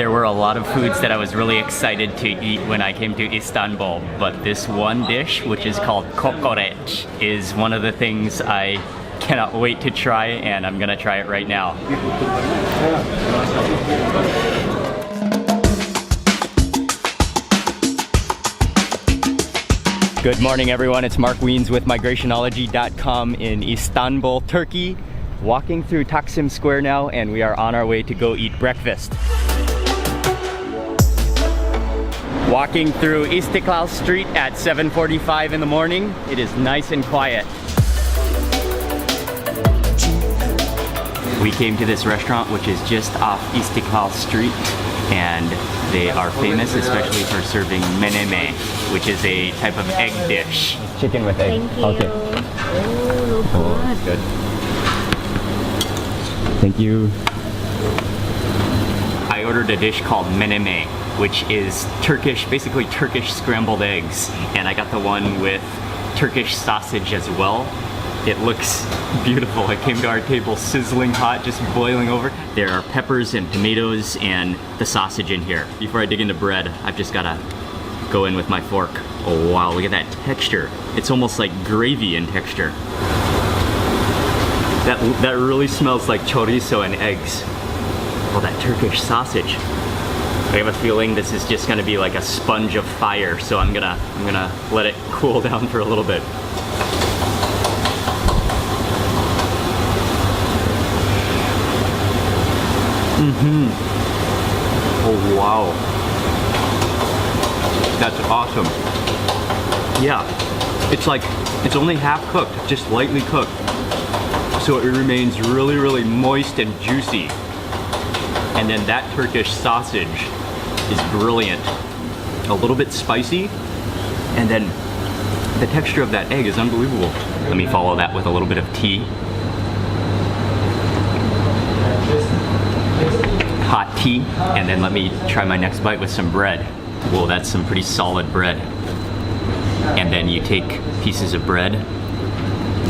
There were a lot of foods that I was really excited to eat when I came to Istanbul, but this one dish, which is called kokoreç, is one of the things I cannot wait to try, and I'm gonna try it right now. Good morning, everyone. It's Mark Wiens with migrationology.com in Istanbul, Turkey. Walking through Taksim Square now, and we are on our way to go eat breakfast. Walking through Istiklal Street at 7:45 in the morning. It is nice and quiet. We came to this restaurant which is just off Istiklal Street, and they are famous especially for serving menemen, which is a type of egg dish. Chicken with egg. Thank you. Okay. Oh, good. Thank you. I ordered a dish called menemen, which is Turkish, basically Turkish scrambled eggs. And I got the one with Turkish sausage as well. It looks beautiful. It came to our table sizzling hot, just boiling over. There are peppers and tomatoes and the sausage in here. Before I dig into bread, I've just gotta go in with my fork. Oh wow, look at that texture. It's almost like gravy in texture. That really smells like chorizo and eggs. Oh, that Turkish sausage. I have a feeling this is just gonna be like a sponge of fire, so I'm gonna let it cool down for a little bit. Oh wow. That's awesome. Yeah, it's only half cooked, just lightly cooked. So it remains really, really moist and juicy. And then that Turkish sausage is brilliant. A little bit spicy, and then the texture of that egg is unbelievable. Let me follow that with a little bit of tea. Hot tea, and then let me try my next bite with some bread. Whoa, that's some pretty solid bread. And then you take pieces of bread,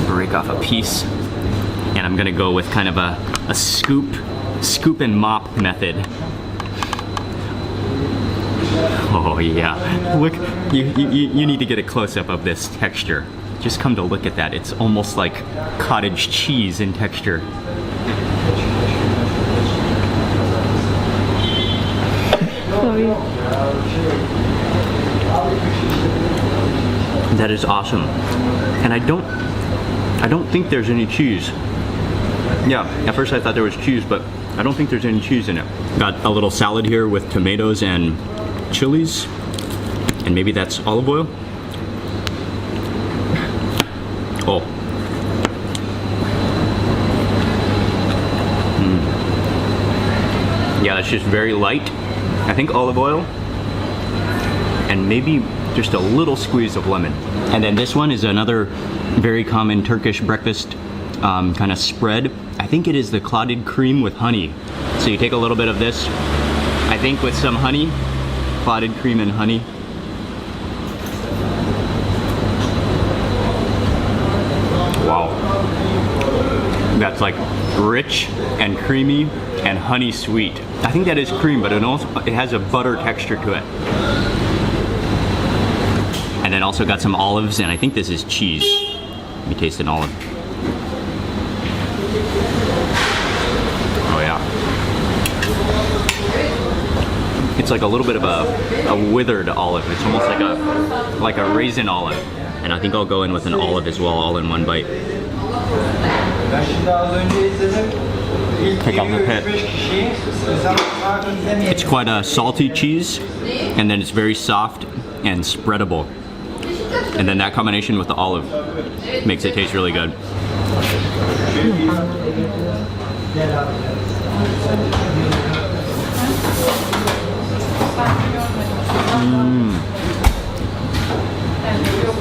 break off a piece, and I'm gonna go with kind of a scoop and mop method. Oh yeah, look, you need to get a close-up of this texture. Just come to look at that. It's almost like cottage cheese in texture. Sorry. That is awesome. And I don't think there's any cheese. Yeah, at first I thought there was cheese, but I don't think there's any cheese in it. Got a little salad here with tomatoes and chilies, and maybe that's olive oil. Oh. Yeah, it's just very light. I think olive oil, and maybe just a little squeeze of lemon. And then this one is another very common Turkish breakfast kind of spread. I think it is the clotted cream with honey. So you take a little bit of this, I think with some honey, clotted cream and honey. Wow. That's like rich and creamy and honey sweet. I think that is cream, but it has a butter texture to it. And then also got some olives, and I think this is cheese. Let me taste an olive. Oh yeah. It's like a little bit of a withered olive. It's almost like a raisin olive. And I think I'll go in with an olive as well, all in one bite. Take off the pit. It's quite a salty cheese, and then it's very soft and spreadable. And then that combination with the olive makes it taste really good.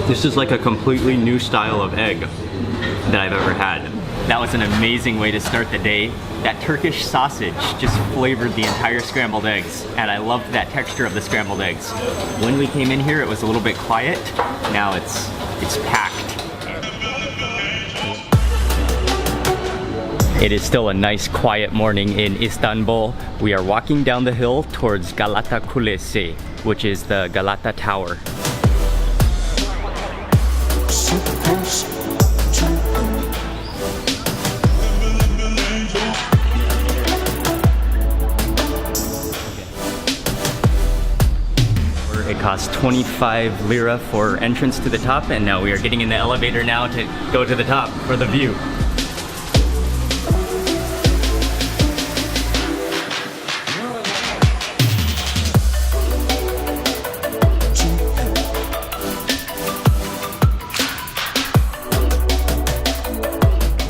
This is like a completely new style of egg that I've ever had. That was an amazing way to start the day. That Turkish sausage just flavored the entire scrambled eggs, and I loved that texture of the scrambled eggs. When we came in here, it was a little bit quiet. Now it's packed. It is still a nice quiet morning in Istanbul. We are walking down the hill towards Galata Kulesi, which is the Galata Tower. It costs 25 lira for entrance to the top, and now we are getting in the elevator now to go to the top for the view.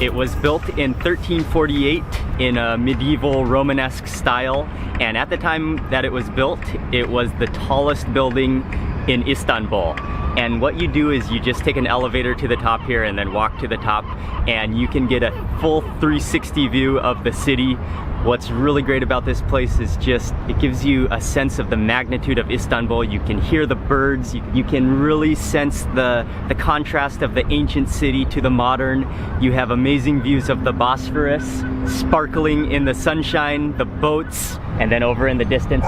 It was built in 1348 in a medieval Romanesque style, and at the time that it was built, it was the tallest building in Istanbul. And what you do is you just take an elevator to the top here and then walk to the top, and you can get a full 360 view of the city. What's really great about this place is just, it gives you a sense of the magnitude of Istanbul. You can hear the birds, you can really sense the contrast of the ancient city to the modern. You have amazing views of the Bosphorus, sparkling in the sunshine, the boats, and then over in the distance,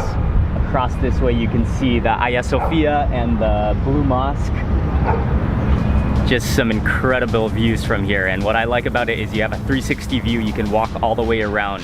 across this way, you can see the Hagia Sophia and the Blue Mosque. Just some incredible views from here, and what I like about it is you have a 360 view. You can walk all the way around.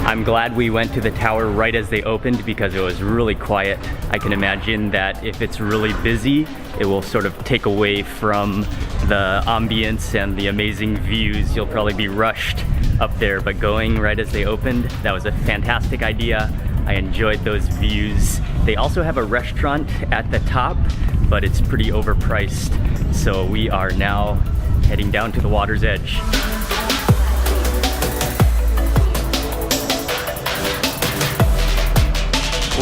I'm glad we went to the tower right as they opened because it was really quiet. I can imagine that if it's really busy, it will sort of take away from the ambience and the amazing views. You'll probably be rushed up there, but going right as they opened, that was a fantastic idea. I enjoyed those views. They also have a restaurant at the top, but it's pretty overpriced. So we are now heading down to the water's edge.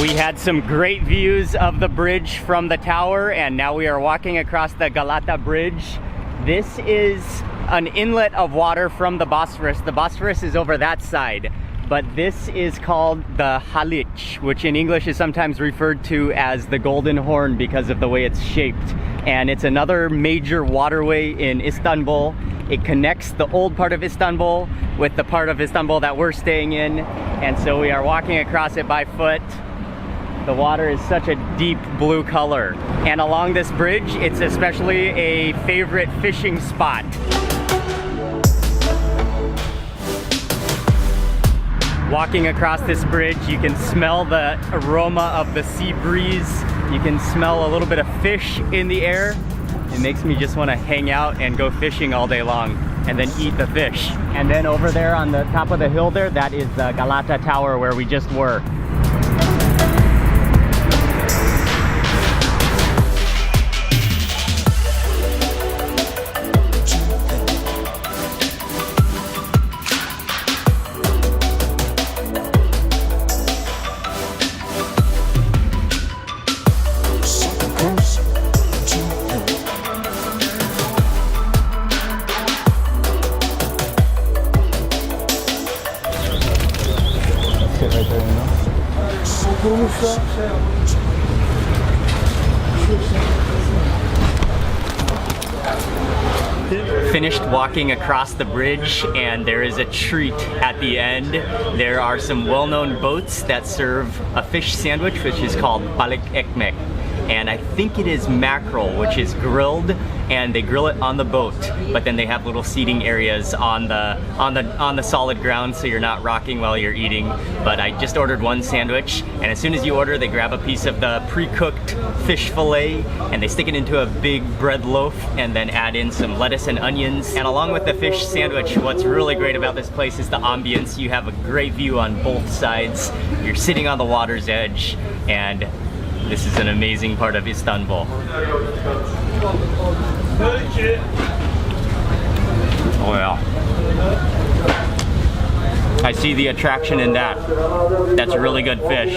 We had some great views of the bridge from the tower, and now we are walking across the Galata Bridge. This is an inlet of water from the Bosphorus. The Bosphorus is over that side, but this is called the Haliç, which in English is sometimes referred to as the Golden Horn because of the way it's shaped. And it's another major waterway in Istanbul. It connects the old part of Istanbul with the part of Istanbul that we're staying in, and so we are walking across it by foot. The water is such a deep blue color. And along this bridge, it's especially a favorite fishing spot. Walking across this bridge, you can smell the aroma of the sea breeze. You can smell a little bit of fish in the air. It makes me just want to hang out and go fishing all day long and then eat the fish. And then over there on the top of the hill there, that is the Galata Tower where we just were. Finished walking across the bridge, and there is a treat at the end. There are some well-known boats that serve a fish sandwich, which is called Balık Ekmek. And I think it is mackerel, which is grilled, and they grill it on the boat, but then they have little seating areas on the solid ground, so you're not rocking while you're eating. But I just ordered one sandwich, and as soon as you order, they grab a piece of the pre-cooked fish fillet and they stick it into a big bread loaf and then add in some lettuce and onions. And along with the fish sandwich, what's really great about this place is the ambience. You have a great view on both sides. You're sitting on the water's edge, and this is an amazing part of Istanbul. Oh yeah. I see the attraction in that. That's really good fish.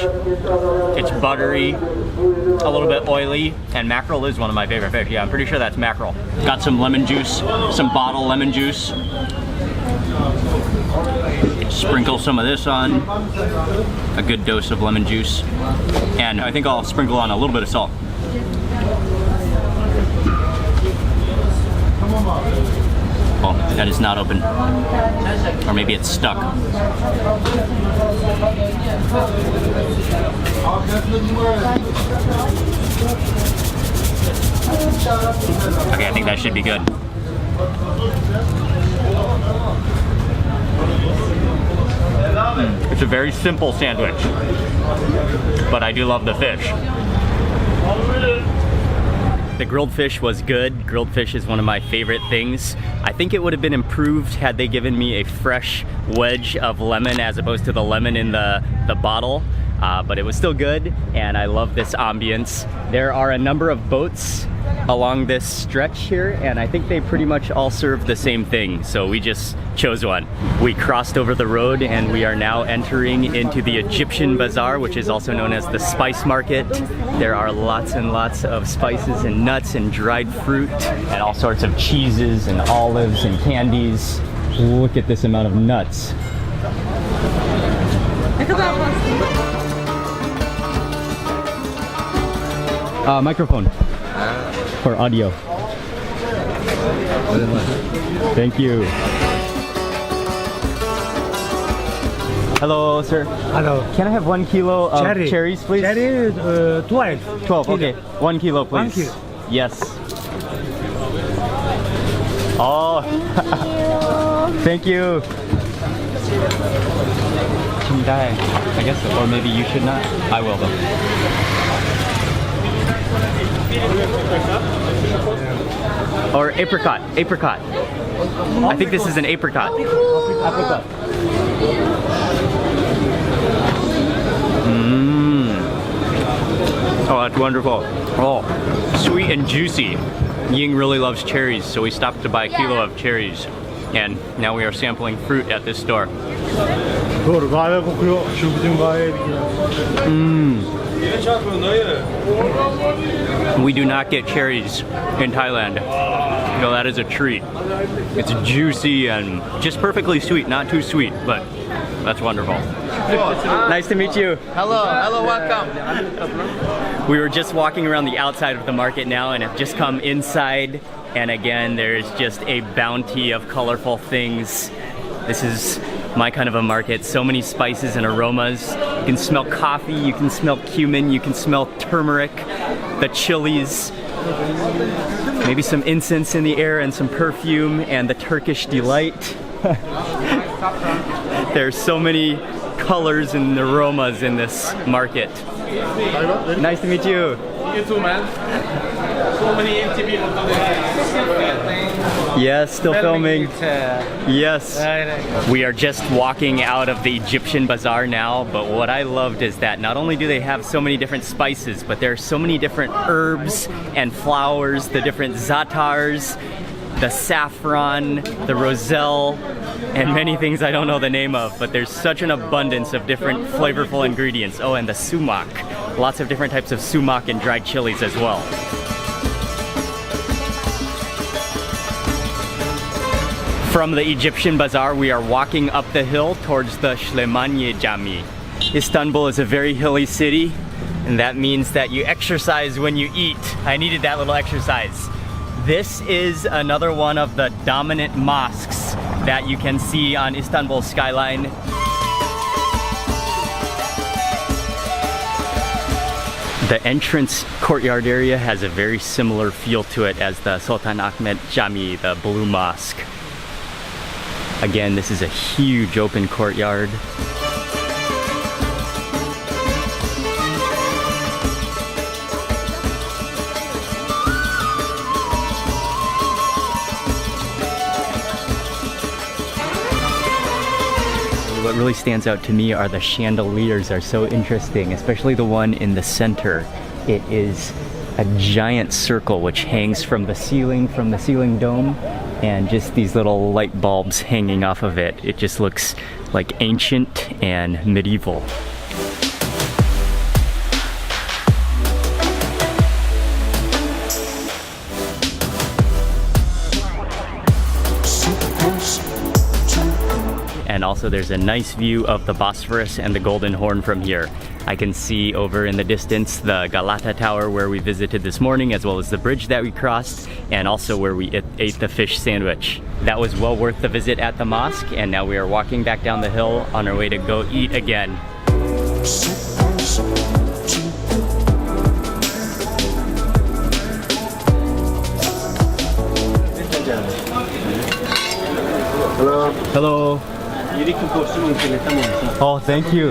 It's buttery, a little bit oily, and mackerel is one of my favorite fish. Yeah, I'm pretty sure that's mackerel. Got some lemon juice, some bottled lemon juice. Sprinkle some of this on. A good dose of lemon juice. And I think I'll sprinkle on a little bit of salt. Oh, that is not open. Or maybe it's stuck. Okay, I think that should be good. It's a very simple sandwich, but I do love the fish. The grilled fish was good. Grilled fish is one of my favorite things. I think it would have been improved had they given me a fresh wedge of lemon as opposed to the lemon in the bottle. But it was still good, and I love this ambience. There are a number of boats along this stretch here, and I think they pretty much all serve the same thing, so we just chose one. We crossed over the road and we are now entering into the Egyptian Bazaar, which is also known as the spice market. There are lots and lots of spices and nuts and dried fruit and all sorts of cheeses and olives and candies. Look at this amount of nuts. Microphone for audio. Thank you. Hello, sir. Hello. Can I have 1 kilo of cherries, please? Cherry 12. 12, okay. 1 kilo, please. 1 kilo. Yes. Oh. Thank you. I guess, or maybe you should not. I will though. Or apricot. Apricot. I think this is an apricot. Apricot. Oh, that's wonderful. Oh, sweet and juicy. Ying really loves cherries, so we stopped to buy a kilo of cherries. And now we are sampling fruit at this store. We do not get cherries in Thailand. So that is a treat. It's juicy and just perfectly sweet, not too sweet, but that's wonderful. Nice to meet you. Hello, welcome. We were just walking around the outside of the market now and have just come inside, and again there's just a bounty of colorful things. This is my kind of a market. So many spices and aromas. You can smell coffee, you can smell cumin, you can smell turmeric, the chilies, maybe some incense in the air and some perfume, and the Turkish delight. There's so many colors and aromas in this market. Nice to meet you. You too, man. So many MTV. Yes, still filming. Yes. We are just walking out of the Egyptian Bazaar now, but what I loved is that not only do they have so many different spices, but there are so many different herbs and flowers, the different zatars, the saffron, the roselle, and many things I don't know the name of, but there's such an abundance of different flavorful ingredients. Oh, and the sumac. Lots of different types of sumac and dried chilies as well. From the Egyptian Bazaar, we are walking up the hill towards the Slimaniye Jami. Istanbul is a very hilly city, and that means that you exercise when you eat. I needed that little exercise. This is another one of the dominant mosques that you can see on Istanbul's skyline. The entrance courtyard area has a very similar feel to it as the Sultan Ahmet Jami, the Blue Mosque. Again, this is a huge open courtyard. What really stands out to me are the chandeliers are so interesting, especially the one in the center. It is a giant circle which hangs from the ceiling dome, and just these little light bulbs hanging off of it. It just looks like ancient and medieval. Super close to and also there's a nice view of the Bosphorus and the Golden Horn from here. I can see over in the distance the Galata Tower where we visited this morning, as well as the bridge that we crossed, and also where we ate the fish sandwich. That was well worth the visit at the mosque, and now we are walking back down the hill on our way to go eat again. Hello. Hello. Oh, thank you.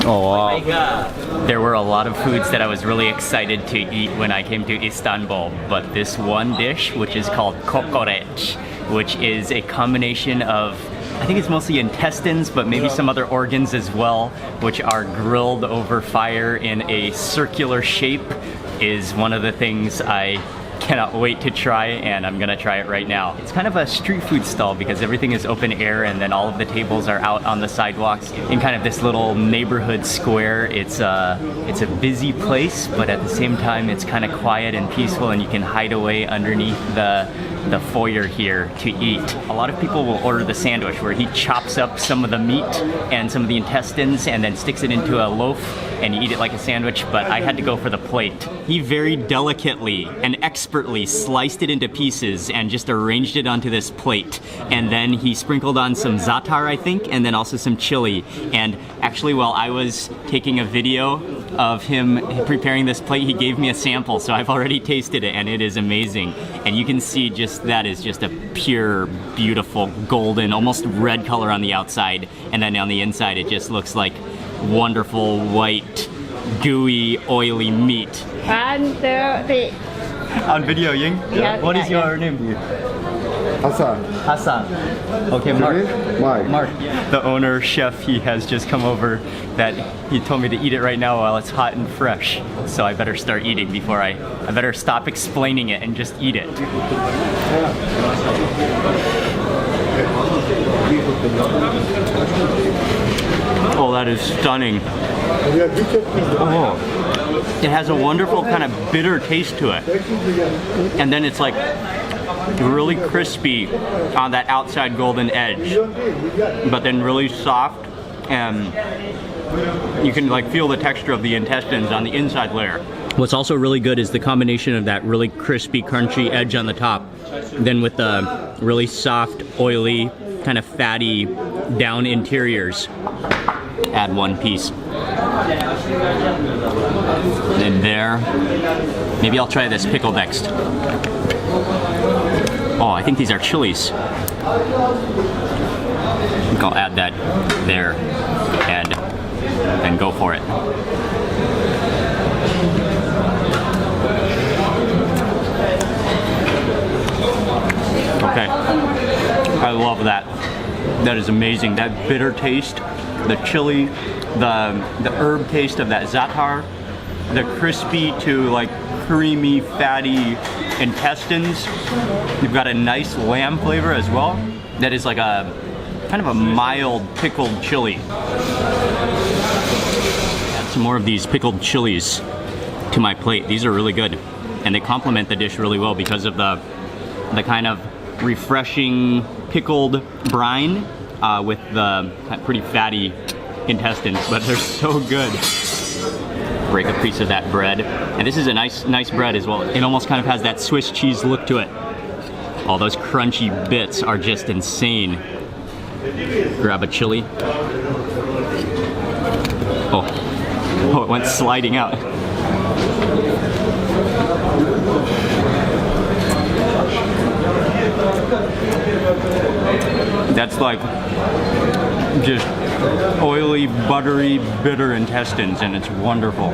Oh, wow. There were a lot of foods that I was really excited to eat when I came to Istanbul, but this one dish, which is called kokoreç, which is a combination of, I think it's mostly intestines, but maybe some other organs as well, which are grilled over fire in a circular shape, is one of the things I cannot wait to try, and I'm gonna try it right now. It's kind of a street food stall because everything is open air, and then all of the tables are out on the sidewalks in kind of this little neighborhood square. It's a busy place, but at the same time it's kind of quiet and peaceful, and you can hide away underneath the foyer here to eat. A lot of people will order the sandwich where he chops up some of the meat and some of the intestines and then sticks it into a loaf and you eat it like a sandwich, but I had to go for the plate. He very delicately and expertly sliced it into pieces and just arranged it onto this plate. And then he sprinkled on some za'atar, I think, and then also some chili. And actually, while I was taking a video of him preparing this plate, he gave me a sample, so I've already tasted it and it is amazing. And you can see just that is just a pure, beautiful, golden, almost red color on the outside. And then on the inside, it just looks like wonderful, white, gooey, oily meat. And the On video, Ying? Yeah, What is yeah, your name? Hassan. Hassan. Okay, Mark. Mike. Mark. The owner, chef, he has just come over that he told me to eat it right now while it's hot and fresh. So I better start eating before I better stop explaining it and just eat it. Oh, that is stunning. Oh, it has a wonderful kind of bitter taste to it. And then it's like really crispy on that outside golden edge, but then really soft, and you can like feel the texture of the intestines on the inside layer. What's also really good is the combination of that really crispy, crunchy edge on the top, then with the really soft, oily, kind of fatty down interiors. Add one piece. And there, maybe I'll try this pickle next. Oh, I think these are chilies. I think I'll add that there and then go for it. Okay, I love that. That is amazing. That bitter taste, the chili, the herb taste of that za'atar, the crispy to like creamy, fatty intestines. You've got a nice lamb flavor as well. That is like a kind of a mild pickled chili. Add some more of these pickled chilies to my plate. These are really good, and they complement the dish really well because of the kind of refreshing pickled brine with the pretty fatty intestines, but they're so good. Break a piece of that bread, and this is a nice bread as well. It almost kind of has that Swiss cheese look to it. All those crunchy bits are just insane. Grab a chili. Oh, it went sliding out. That's like just oily, buttery, bitter intestines, and it's wonderful.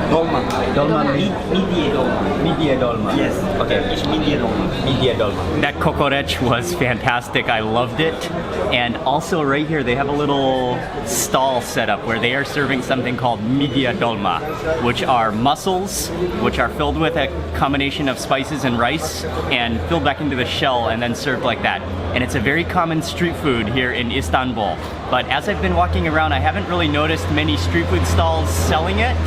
Dolma. Dolma, midye dolma. Midye dolma. Yes. Okay. It's midye dolma. Midye dolma. That kokoreç was fantastic. I loved it. And also right here, they have a little stall set up where they are serving something called midye dolma, which are mussels, which are filled with a combination of spices and rice and filled back into the shell and then served like that. and it's a very common street food here in Istanbul. But as I've been walking around, I haven't really noticed many street food stalls selling it,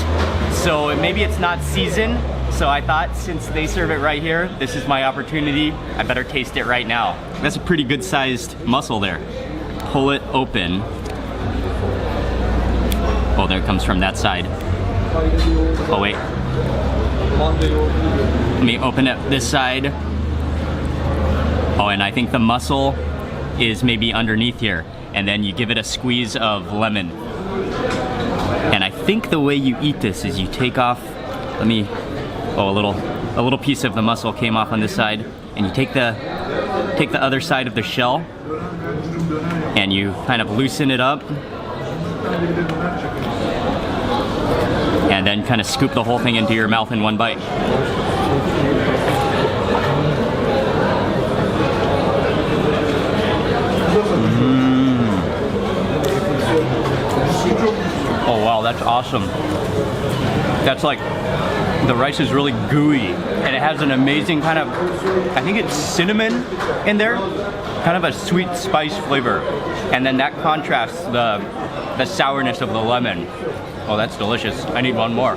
so maybe it's not season. So I thought since they serve it right here, this is my opportunity. I better taste it right now. That's a pretty good sized mussel there. Pull it open. Oh, there it comes from that side. Oh wait. Let me open it this side. Oh, and I think the mussel is maybe underneath here. And then you give it a squeeze of lemon. And I think the way you eat this is you take off, a little piece of the mussel came off on this side, and you take the other side of the shell and you kind of loosen it up and then kind of scoop the whole thing into your mouth in one bite. Oh wow, that's awesome. That's like, the rice is really gooey and it has an amazing kind of, I think it's cinnamon in there, kind of a sweet spice flavor. And then that contrasts the sourness of the lemon. Oh, that's delicious. I need one more.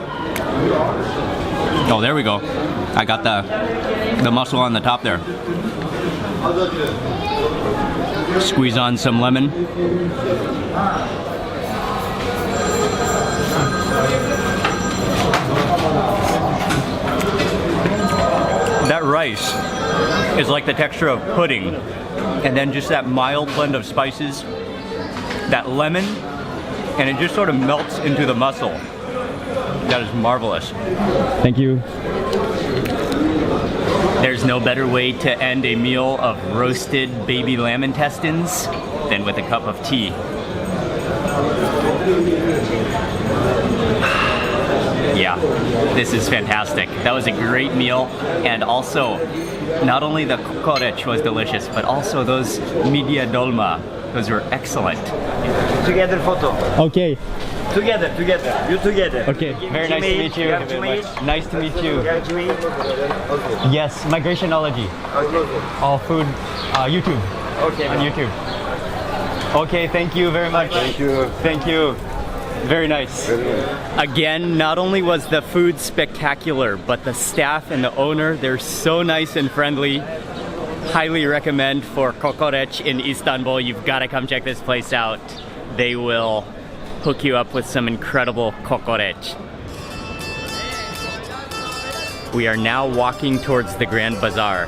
Oh, there we go. I got the mussel on the top there. Squeeze on some lemon. That rice is like the texture of pudding, and then just that mild blend of spices, that lemon, and it just sort of melts into the mussel. That is marvelous. Thank you. There's no better way to end a meal of roasted baby lamb intestines than with a cup of tea. Yeah, this is fantastic. That was a great meal, and also, not only the kokoreç was delicious, but also those midye dolma. Those were excellent. Together photo. Okay. Together. You together. Okay. Very nice to meet you. Nice to meet you. Yes, migrationology. Okay. All food, YouTube. Okay. On YouTube. Okay, thank you very much. Thank you. Very nice. Again, not only was the food spectacular, but the staff and the owner, they're so nice and friendly. Highly recommend for Kokoreç in Istanbul. You've got to come check this place out. They will hook you up with some incredible kokoreç. We are now walking towards the Grand Bazaar.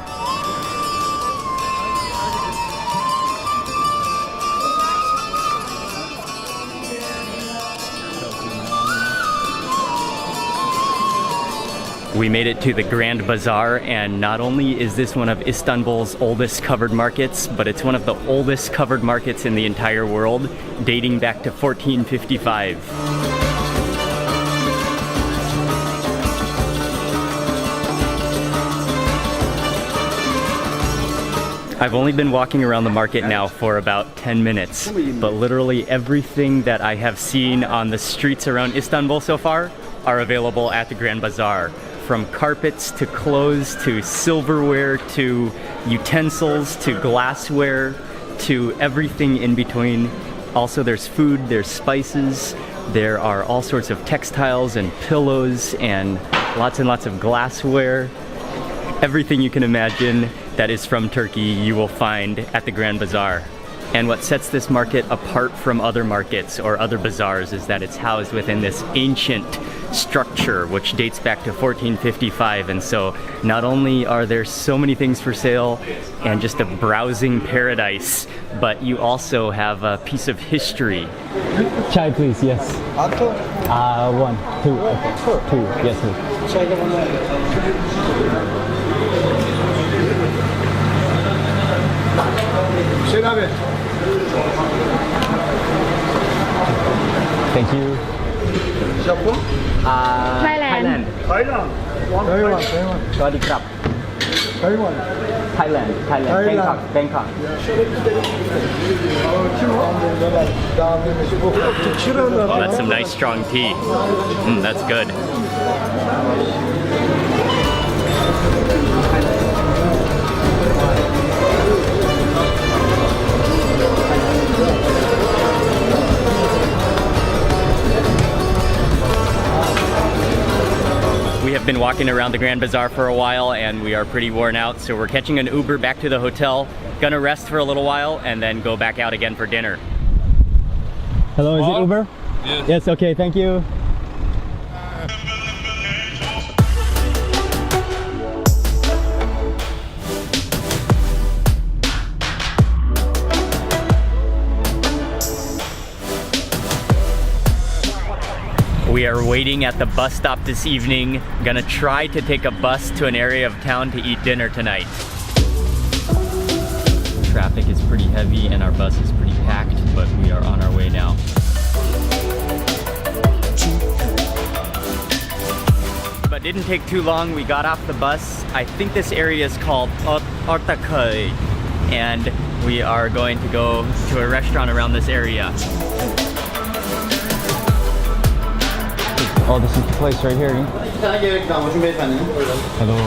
We made it to the Grand Bazaar, and not only is this one of Istanbul's oldest covered markets, but it's one of the oldest covered markets in the entire world, dating back to 1455. I've only been walking around the market now for about 10 minutes, but literally everything that I have seen on the streets around Istanbul so far are available at the Grand Bazaar. From carpets to clothes to silverware to utensils to glassware to everything in between. Also, there's food, there's spices, there are all sorts of textiles and pillows and lots of glassware. Everything you can imagine that is from Turkey you will find at the Grand Bazaar. And what sets this market apart from other markets or other bazaars is that it's housed within this ancient structure which dates back to 1455. And so not only are there so many things for sale and just a browsing paradise, but you also have a piece of history. Chai please, yes. One, two, okay. Two, yes please. Thank you. Japan? Thailand. Thailand. Sorry, crap. Thailand. Bangkok. Oh, that's some nice strong tea. That's good. have been walking around the Grand Bazaar for a while and we are pretty worn out, so we're catching an Uber back to the hotel. Gonna rest for a little while and then go back out again for dinner. Hello, is it Uber? Yes. Yes, okay, thank you. We are waiting at the bus stop this evening. Gonna try to take a bus to an area of town to eat dinner tonight. Traffic is pretty heavy and our bus is pretty packed, but we are on our way now. But didn't take too long. We got off the bus. I think this area is called Ortaköy, and we are going to go to a restaurant around this area. Oh, this is the place right here. Hello.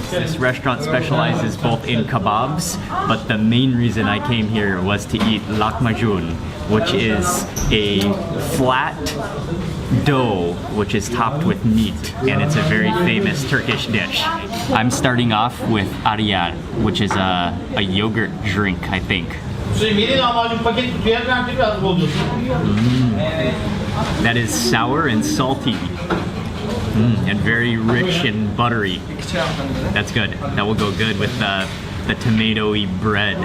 This restaurant specializes both in kebabs, but the main reason I came here was to eat lahmacun, which is a flat dough which is topped with meat, and it's a very famous Turkish dish. I'm starting off with ariyar, which is a yogurt drink, I think. That is sour and salty, and very rich and buttery. That's good. That will go good with the tomatoey bread.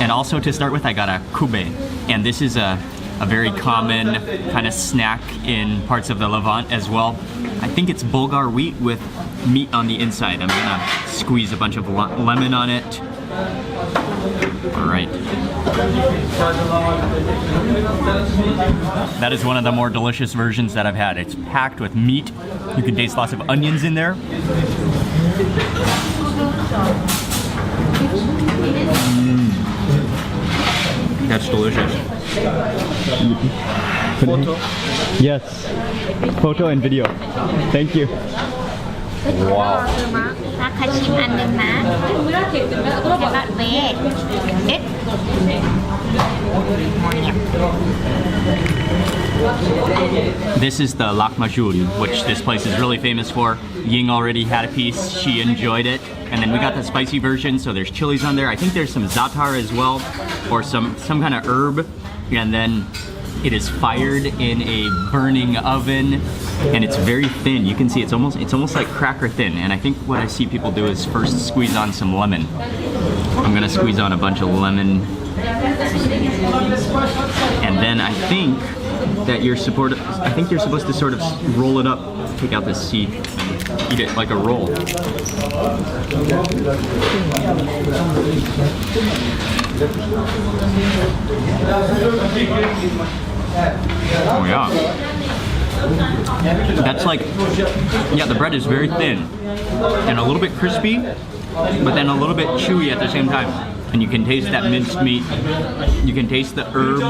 And also to start with, I got a kube, and this is a very common kind of snack in parts of the Levant as well. I think it's Bulgar wheat with meat on the inside. I'm gonna squeeze a bunch of lemon on it. All right. That is one of the more delicious versions that I've had. It's packed with meat. You can taste lots of onions in there. That's delicious. Photo? Yes. Photo and video. Thank you. Wow. This is the lahmacun, which this place is really famous for. Ying already had a piece, she enjoyed it. And then we got the spicy version, so there's chilies on there. I think there's some za'atar as well, or some kind of herb. And then it is fired in a burning oven, and it's very thin. You can see it's almost like cracker thin. And I think what I see people do is first squeeze on some lemon. I'm gonna squeeze on a bunch of lemon, and then I think that you're supposed to sort of roll it up, take out the seed, and eat it like a roll. Oh yeah. That's like, yeah, the bread is very thin and a little bit crispy, but then a little bit chewy at the same time. And you can taste that minced meat. You can taste the herb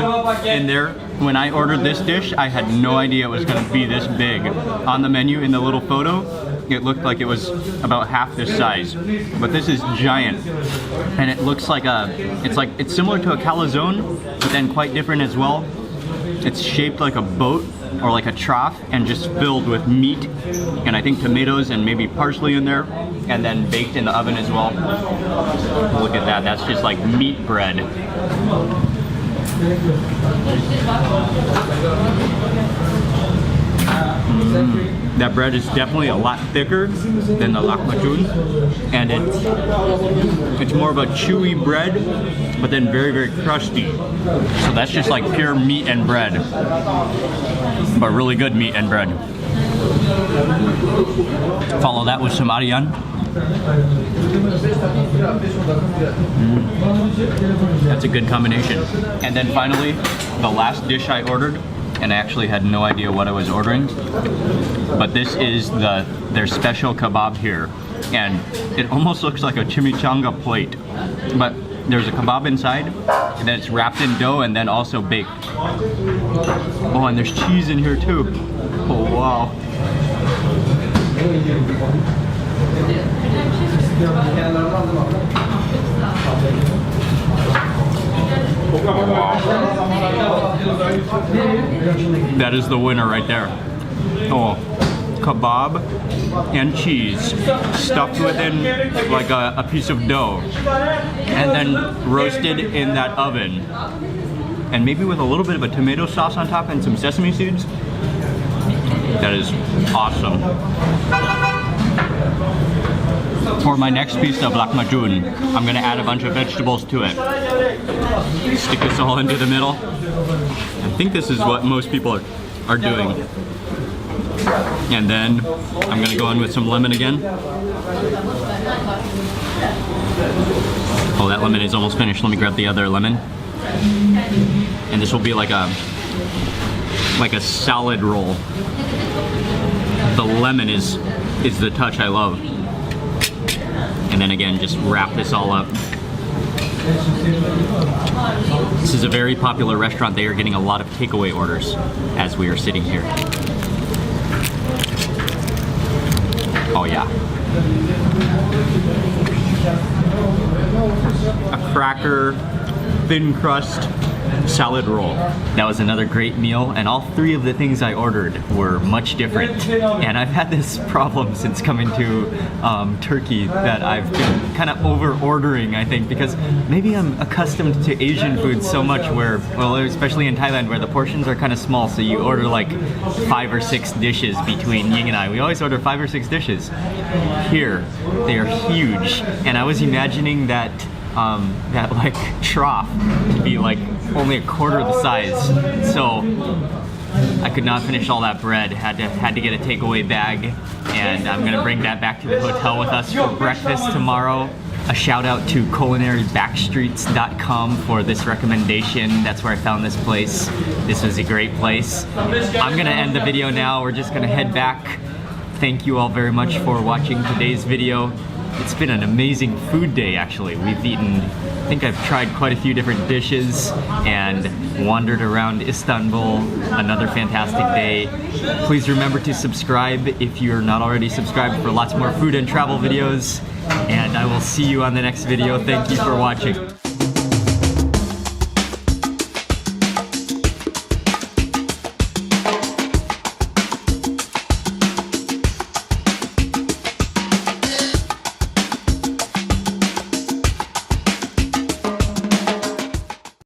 in there. When I ordered this dish, I had no idea it was gonna be this big. On the menu in the little photo, it looked like it was about half this size. But this is giant. And it looks like it's similar to a calzone, but then quite different as well. It's shaped like a boat or like a trough and just filled with meat, and I think tomatoes and maybe parsley in there, and then baked in the oven as well. Look at that, that's just like meat bread. That bread is definitely a lot thicker than the lahmacun, and it's more of a chewy bread, but then very, very crusty. So that's just like pure meat and bread, but really good meat and bread. Follow that with some ariyan. That's a good combination. And then finally, the last dish I ordered, and I actually had no idea what I was ordering, but this is their special kebab here, and it almost looks like a chimichanga plate, but there's a kebab inside, and then it's wrapped in dough and then also baked. Oh, and there's cheese in here too. Oh wow. That is the winner right there. Oh, kebab and cheese stuffed within like a piece of dough and then roasted in that oven. And maybe with a little bit of a tomato sauce on top and some sesame seeds. That is awesome. For my next piece of lahmacun, I'm gonna add a bunch of vegetables to it. Stick this all into the middle. I think this is what most people are doing. And then I'm gonna go in with some lemon again. Oh, that lemon is almost finished. Let me grab the other lemon. And this will be like a salad roll. The lemon is the touch I love. And then again, just wrap this all up. This is a very popular restaurant. They are getting a lot of takeaway orders as we are sitting here. Oh yeah. A cracker, thin crust, salad roll. That was another great meal, and all three of the things I ordered were much different. And I've had this problem since coming to Turkey that I've been kind of over ordering, I think, because maybe I'm accustomed to Asian food so much where, well, especially in Thailand where the portions are kind of small, so you order like 5 or 6 dishes between Ying and I. We always order 5 or 6 dishes. Here, they are huge, and I was imagining that like trough to be like only a quarter of the size, so I could not finish all that bread. Had to get a takeaway bag, and I'm gonna bring that back to the hotel with us for breakfast tomorrow. A shout out to culinarybackstreets.com for this recommendation. That's where I found this place. This was a great place. I'm gonna end the video now. We're just gonna head back. Thank you all very much for watching today's video. It's been an amazing food day, actually. We've eaten, I think I've tried quite a few different dishes and wandered around Istanbul. Another fantastic day. Please remember to subscribe if you're not already subscribed for lots more food and travel videos. And I will see you on the next video. Thank you for watching.